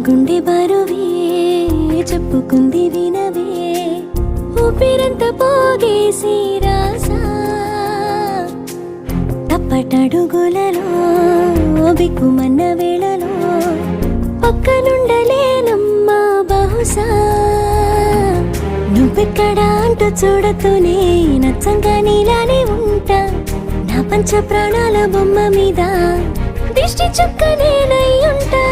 గుండె బరువే చెప్పుకుంది వినవే ఊపిరంత పోగేసి రాసా తప్పటడుగులలో బిక్కుమన్న వేళలో పక్కనుండలేనమ్మా బహుశా నువ్వెక్కడ అంటూ చూడతూనే నచ్చంగా నీలానే ఉంటా నా పంచ ప్రాణాల బొమ్మ మీద దిష్టి చుక్క నేనై ఉంటా.